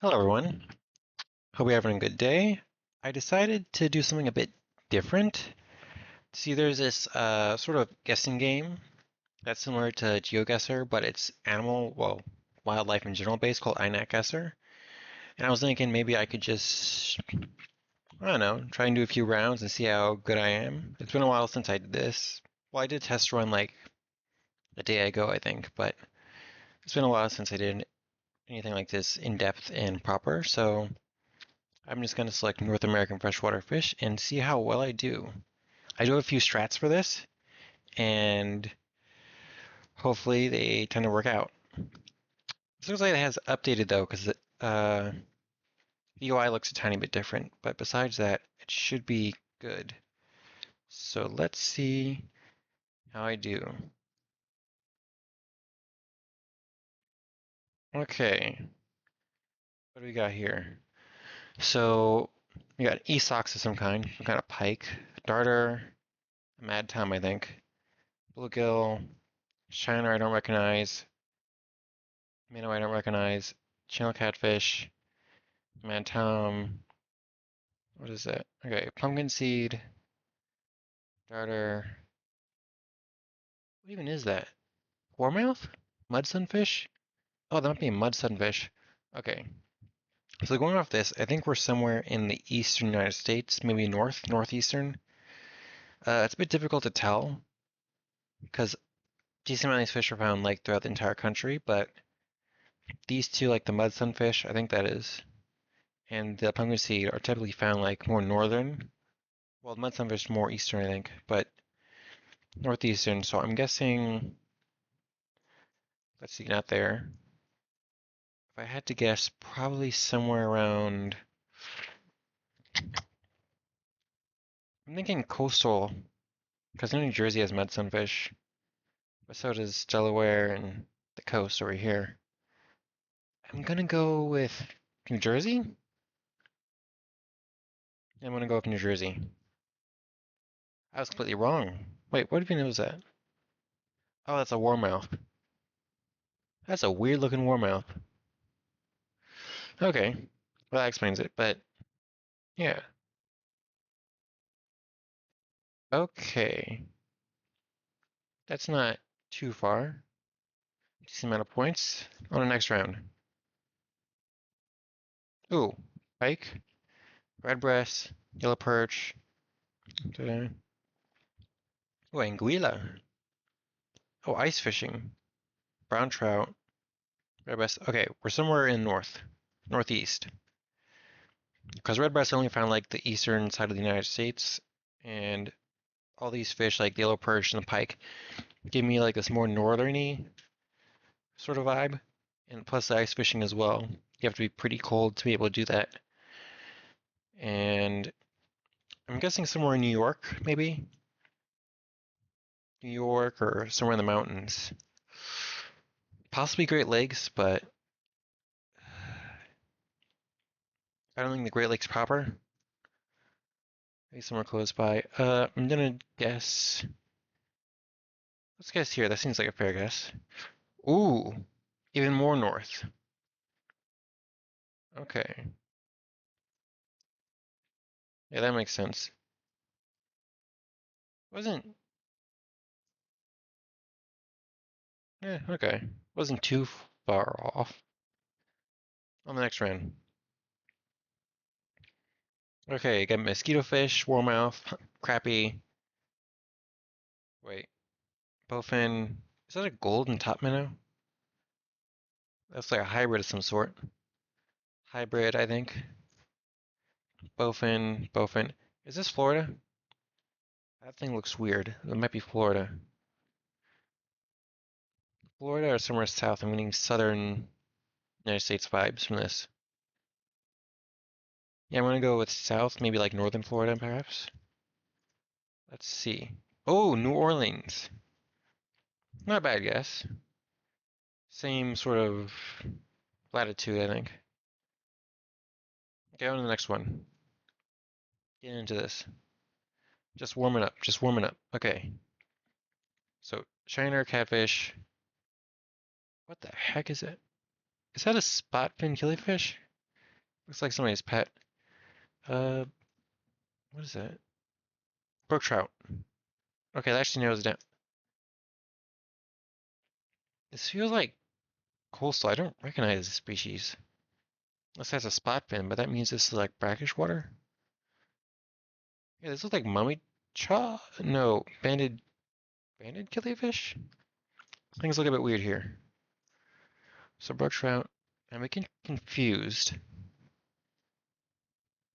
Hello everyone. Hope you're having a good day. I decided to do something a bit different. See, there's this sort of guessing game that's similar to GeoGuessr, but it's wildlife in general based called iNatGuessr. And I was thinking maybe I could just, I don't know, try and do a few rounds and see how good I am. It's been a while since I did this. Well, I did test run like a day ago, I think, but it's been a while since I did anything like this in depth and proper, so I'm just going to select North American freshwater fish and see how well I do. I do have a few strats for this, and hopefully they tend to work out. This looks like it has updated though, because the UI looks a tiny bit different, but besides that, it should be good. So let's see how I do. Okay, what do we got here? So we got Esox of some kind of pike, darter, mad tom, I think, bluegill, shiner I don't recognize, minnow I don't recognize, channel catfish, mad tom. What is that? Okay, pumpkin seed, darter. What even is that? Warmouth? Mud sunfish? Oh, that might be a mud sunfish. Okay, so going off this, I think we're somewhere in the eastern United States, maybe northeastern. It's a bit difficult to tell because decent amount of these fish are found like throughout the entire country, but these two, like the mud sunfish, I think that is, and the pumpkin seed are typically found like more northern. Well, the mud sunfish is more eastern, I think, but northeastern. So I'm guessing, let's see, not there. If I had to guess, probably somewhere around. I'm thinking coastal, because New Jersey has mud sunfish, but so does Delaware and the coast over here. I'm gonna go with New Jersey. I'm gonna go with New Jersey. I was completely wrong. Wait, what even was that? Oh, that's a warmouth. That's a weird looking warmouth. Okay, well that explains it. But yeah, okay, that's not too far. Decent amount of points on the next round. Ooh, pike, redbreast, yellow perch. Ooh, anguilla. Oh, ice fishing, brown trout, redbreast. Okay, we're somewhere in northeast. Because redbreast only found like the eastern side of the United States, and all these fish like the yellow perch and the pike give me like this more northerny sort of vibe. And plus the ice fishing as well. You have to be pretty cold to be able to do that. And I'm guessing somewhere in New York, maybe? New York or somewhere in the mountains. Possibly Great Lakes, but I don't think the Great Lakes proper. Maybe somewhere close by. I'm gonna guess. Let's guess here. That seems like a fair guess. Ooh, even more north. Okay. Yeah, that makes sense. Wasn't, yeah, okay. Wasn't too far off. On the next round. Okay, got mosquito fish, warmouth, crappie. Wait, bowfin. Is that a golden top minnow? That's like a hybrid of some sort. Hybrid, I think. Bowfin. Is this Florida? That thing looks weird. It might be Florida. Florida or somewhere south. I'm getting southern United States vibes from this. Yeah, I'm gonna go with south, maybe like northern Florida, perhaps. Let's see. Oh, New Orleans. Not a bad guess. Same sort of latitude, I think. Okay, on to the next one. Get into this. Just warming up. Just warming up. Okay. So, shiner, catfish. What the heck is it? Is that a spot fin killifish? Looks like somebody's pet. Uh, what is that? Brook trout. Okay, that actually narrows it down. This feels like coastal. I don't recognize the species. This has a spot fin, but that means this is like brackish water. Yeah, this looks like mummy chaw. No, banded killifish. Things look a bit weird here. So brook trout. I'm getting confused.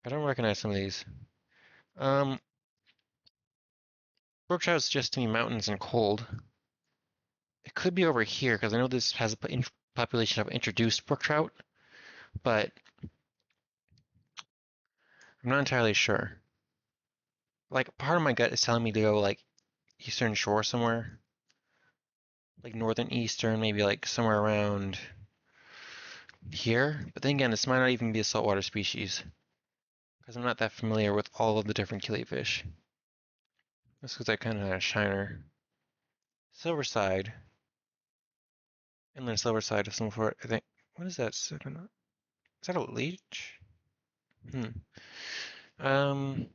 I don't recognize some of these. Um, brook trout suggests to me mountains and cold. It could be over here because I know this has a population of introduced brook trout, but I'm not entirely sure. Like part of my gut is telling me to go like eastern shore somewhere, like northern eastern, maybe like somewhere around here. But then again, this might not even be a saltwater species because I'm not that familiar with all of the different killifish. This looks like kind of a shiner. Silverside, inland silverside of some sort. I think. What is that? Is that a leech? Hmm. Um.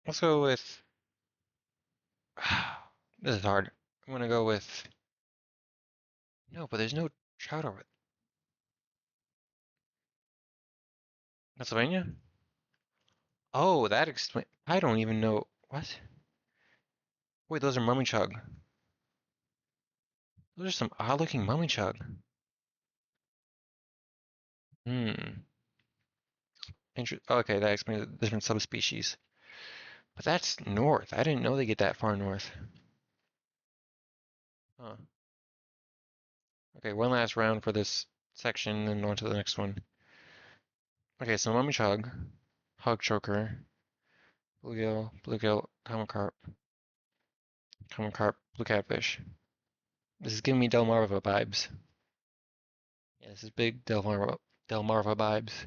Let's go with. This is hard. I'm gonna go with. No, but there's no trout over it. Pennsylvania? Oh, that explain. I don't even know. What? Wait, those are mummy chug. Those are some odd-looking mummy chug. Hmm. Okay, that explains the different subspecies. But that's north. I didn't know they get that far north. Huh. Okay, one last round for this section, and on to the next one. Okay, so mummy chug, hog choker, bluegill, common carp, blue catfish. This is giving me Delmarva vibes. Yeah, this is big Delmarva vibes.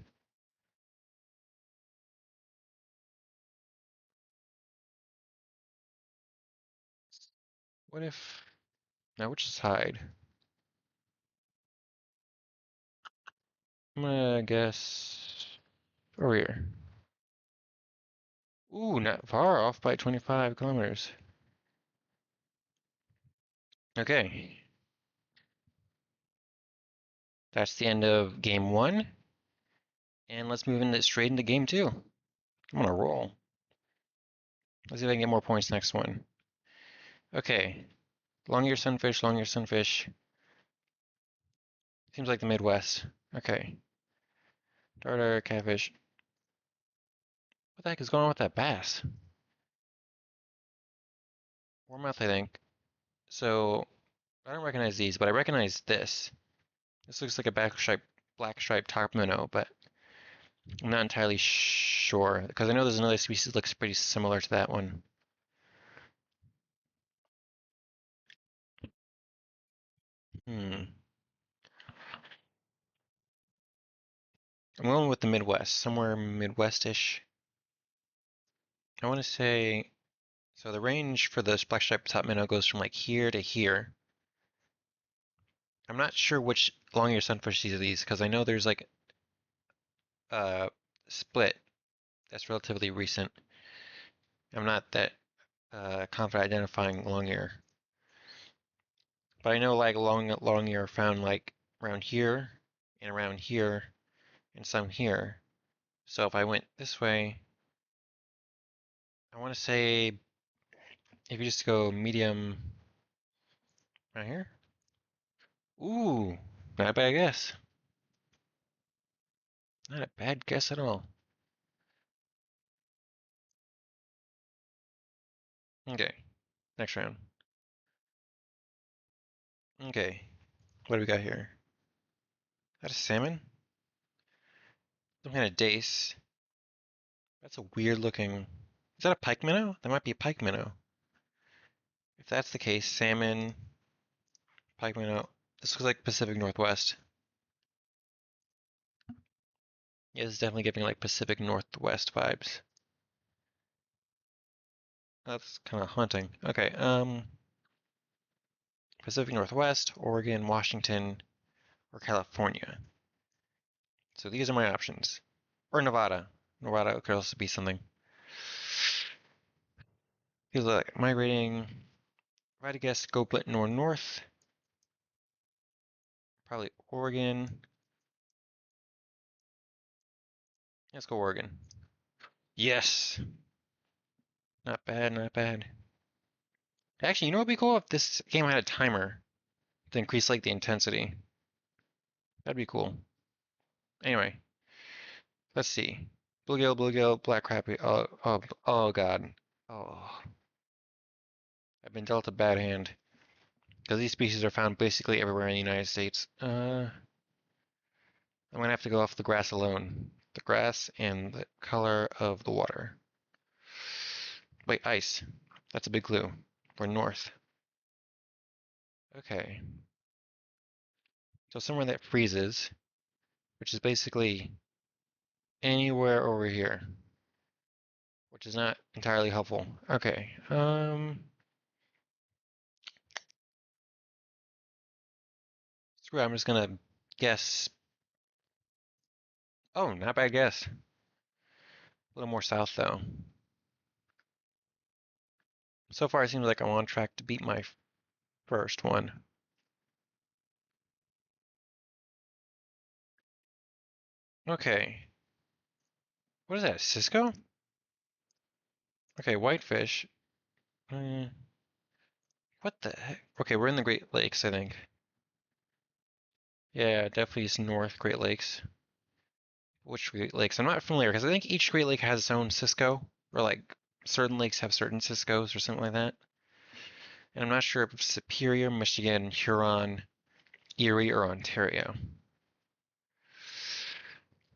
What if... Now, which side? I'm gonna guess over here. Ooh, not far off by 25 kilometers. Okay, that's the end of game one. And let's move straight into game two. I'm on a roll. Let's see if I can get more points next one. Okay, long-eared sunfish, long-eared sunfish. Seems like the Midwest. Okay, darter, catfish. What the heck is going on with that bass? Warmouth, I think. So, I don't recognize these, but I recognize this. This looks like a black stripe top minnow, but I'm not entirely sure because I know there's another species that looks pretty similar to that one. Hmm. I'm going with the Midwest, somewhere Midwestish. I want to say so. The range for the black stripe top minnow goes from like here to here. I'm not sure which long-eared sunfish these are because I know there's like a split that's relatively recent. I'm not that confident identifying long-ear, but I know like long-ear are found like around here and around here and some here. So if I went this way, I want to say if you just go medium right here. Ooh, not a bad guess. Not a bad guess at all. Okay, next round. Okay, what do we got here? Is that a salmon? Some kind of dace. That's a weird looking. Is that a pike minnow? That might be a pike minnow. If that's the case, salmon, pike minnow. This looks like Pacific Northwest. Yeah, this is definitely giving like Pacific Northwest vibes. That's kind of haunting. Okay, Pacific Northwest, Oregon, Washington, or California. So these are my options. Or Nevada. Nevada could also be something. Feels like migrating. If I had to guess, go but north. Probably Oregon. Let's go Oregon. Yes. Not bad, not bad. Actually, you know what would be cool if this game had a timer to increase like the intensity. That'd be cool. Anyway, let's see. Bluegill, black crappie. Oh God. Oh, I've been dealt a bad hand because these species are found basically everywhere in the United States. I'm gonna have to go off the grass alone. The grass and the color of the water. Wait, ice. That's a big clue. We're north. Okay. So somewhere that freezes, which is basically anywhere over here, which is not entirely helpful. Okay. Screw it, I'm just gonna guess. Oh, not bad guess. A little more south though. So far, it seems like I'm on track to beat my first one. Okay. What is that? Cisco? Okay, whitefish. Uh, what the heck? Okay, we're in the Great Lakes, I think. Yeah, definitely is North Great Lakes. Which Great Lakes? I'm not familiar because I think each Great Lake has its own Cisco, or like certain lakes have certain Ciscos or something like that. And I'm not sure if Superior, Michigan, Huron, Erie, or Ontario.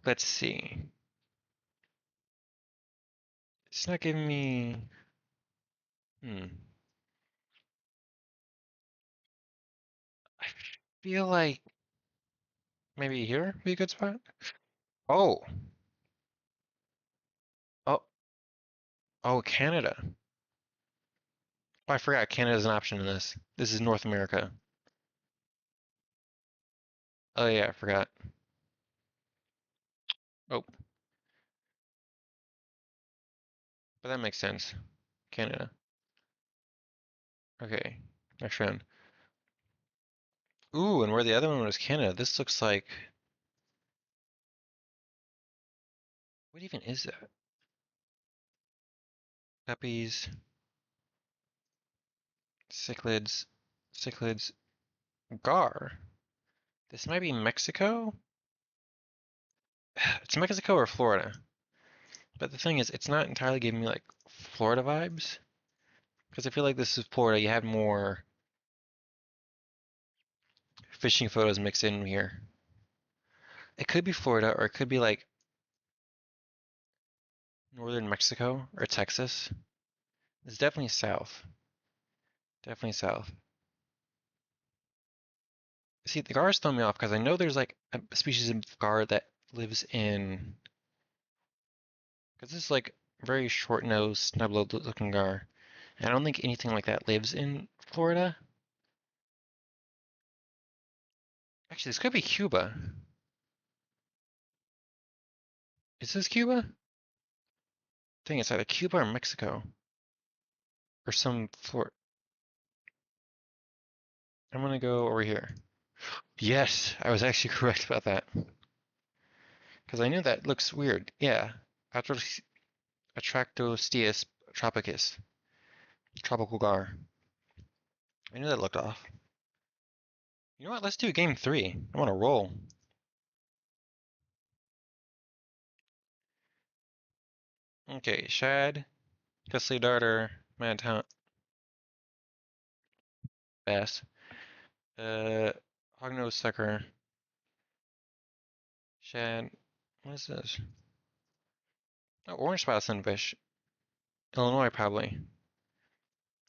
Let's see. It's not giving me. Hmm. I feel like maybe here would be a good spot. Oh, oh, oh, Canada. Oh, I forgot Canada's an option in this. This is North America. Oh yeah, I forgot. Oh, but that makes sense. Canada. Okay, next round. Ooh, and where the other one was Canada. This looks like. What even is that? Puppies, cichlids, cichlids, gar. This might be Mexico? It's Mexico or Florida. But the thing is, it's not entirely giving me like Florida vibes. Because I feel like this is Florida. You have more fishing photos mixed in here. It could be Florida or it could be like northern Mexico or Texas. It's definitely south. Definitely south. See, the gars throw me off because I know there's like a species of gar that lives in. Because this is like very short-nosed, snub-looking gar. And I don't think anything like that lives in Florida. Actually, this could be Cuba. Is this Cuba? I think it's either Cuba or Mexico. Or some Florida. I'm gonna go over here. Yes, I was actually correct about that. Because I knew that looks weird. Yeah. Atractosteus tropicus. Tropical gar. I knew that looked off. You know what? Let's do game three. I want to roll. Okay, shad, Ghostly darter, madhunt, bass. Uh, hognose sucker, shad. What is this? Oh, orange spotted sunfish. Illinois probably.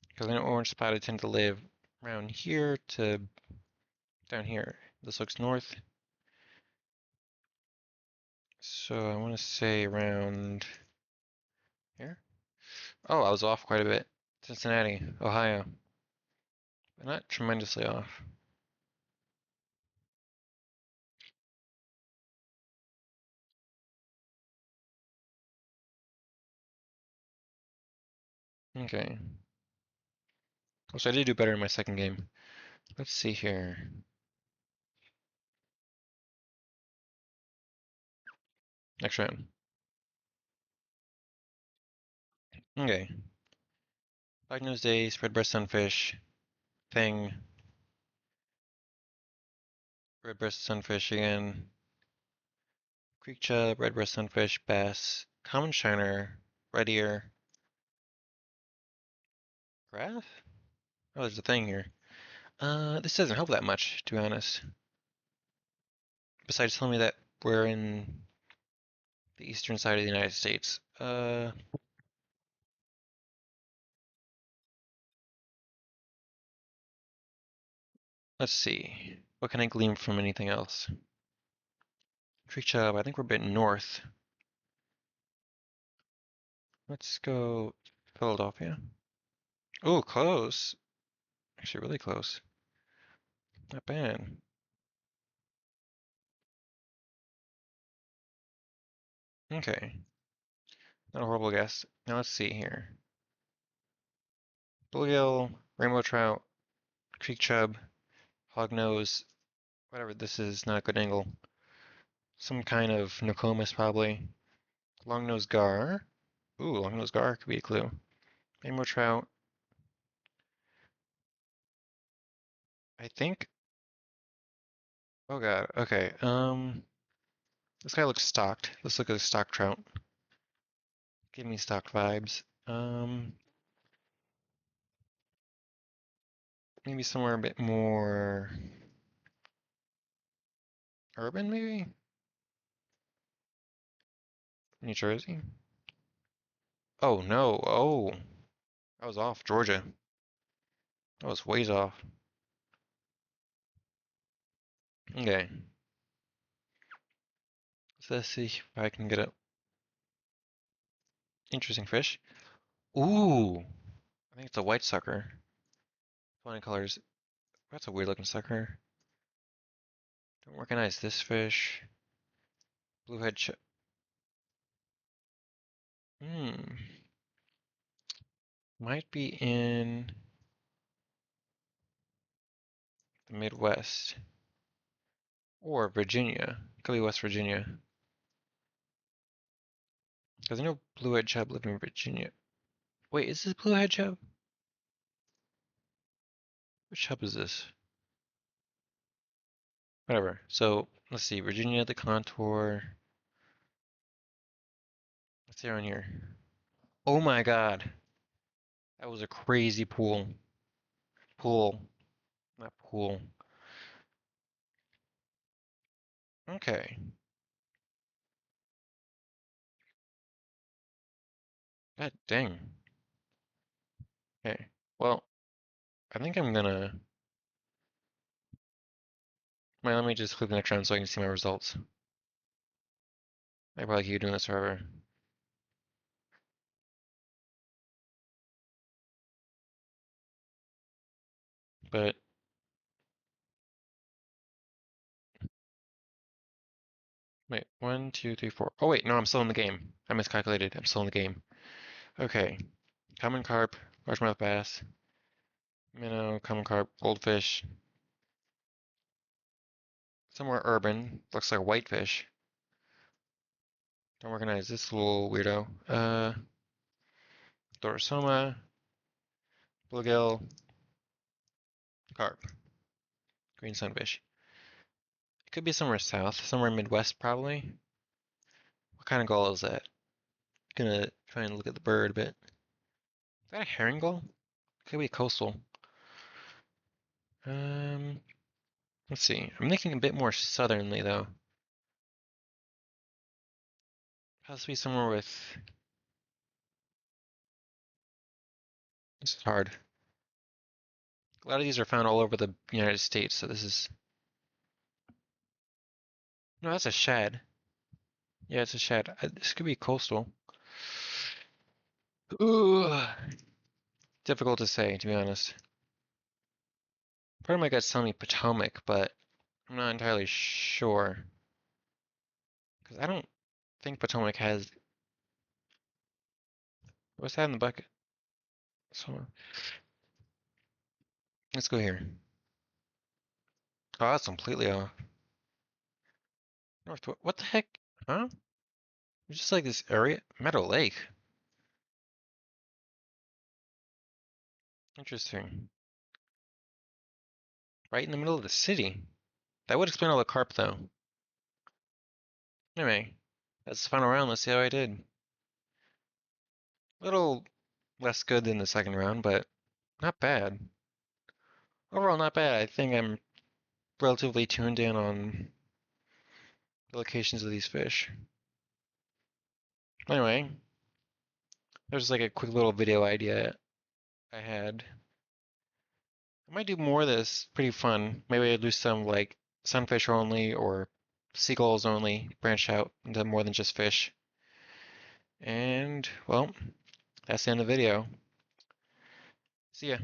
Because I know orange spotted tend to live around here to down here. This looks north. So I want to say around here. Oh, I was off quite a bit. Cincinnati, Ohio. But not tremendously off. Okay. So I did do better in my second game. Let's see here. Next round. Okay. Black-nosed day, spread-breast sunfish, thing, red-breast sunfish again, creek chub, red-breast sunfish, bass, common shiner, red ear, graph? Oh, there's a thing here. This doesn't help that much, to be honest. Besides telling me that we're in the eastern side of the United States. Let's see. What can I glean from anything else? Creek chub, I think we're a bit north. Let's go Philadelphia. Oh, close. Actually, really close. Not bad. Okay. Not a horrible guess. Now let's see here. Bluegill, rainbow trout, creek chub, hognose, whatever this is, not a good angle. Some kind of Nokomis probably. Longnose gar. Ooh, longnose gar could be a clue. Rainbow trout. I think. Oh god. Okay. This guy looks stocked. Let's look at a stock trout. Give me stock vibes. Maybe somewhere a bit more urban, maybe? New Jersey? Oh no. Oh, I was off. Georgia. I was ways off. Okay. So let's see if I can get a interesting fish. Ooh, I think it's a white sucker. Funny colors. That's a weird looking sucker. Don't recognize this fish. Bluehead ch Hmm. Might be in the Midwest. Or Virginia. Could be West Virginia. Because I know bluehead chub live in Virginia. Wait, is this bluehead chub? Which chub is this? Whatever. So, let's see. Virginia, the contour. What's there on here? Oh my god. That was a crazy pool. Pool. Not pool. Okay. God dang. Okay. Well, I think I'm gonna. Well, let me just click the next round so I can see my results. I probably keep doing this forever. But wait, one, two, three, four. Oh wait, no, I'm still in the game. I miscalculated. I'm still in the game. Okay. Common carp, largemouth bass, minnow, common carp, goldfish. Somewhere urban. Looks like a whitefish. Don't recognize this little weirdo. Dorsoma, bluegill, carp, green sunfish. It could be somewhere south, somewhere Midwest probably. What kind of gull is that? Gonna try and look at the bird a bit. Is that a herring gull? Could be coastal. Um, let's see. I'm thinking a bit more southerly though. Possibly somewhere with. This is hard. A lot of these are found all over the United States, so this is. No, that's a shad. Yeah, it's a shad. This could be coastal. Ooh, difficult to say, to be honest. Part of my gut's telling me Potomac, but I'm not entirely sure. Because I don't think Potomac has. What's that in the bucket? So let's go here. Oh, that's completely off. North. What the heck? Huh? It's just like this area. Meadow Lake. Interesting. Right in the middle of the city. That would explain all the carp, though. Anyway, that's the final round. Let's see how I did. A little less good than the second round, but not bad. Overall, not bad. I think I'm relatively tuned in on the locations of these fish. Anyway, there's like a quick little video idea I had. I might do more of this. Pretty fun. Maybe I'll do some like sunfish only or seagulls only, branch out into more than just fish. And, well, that's the end of the video. See ya.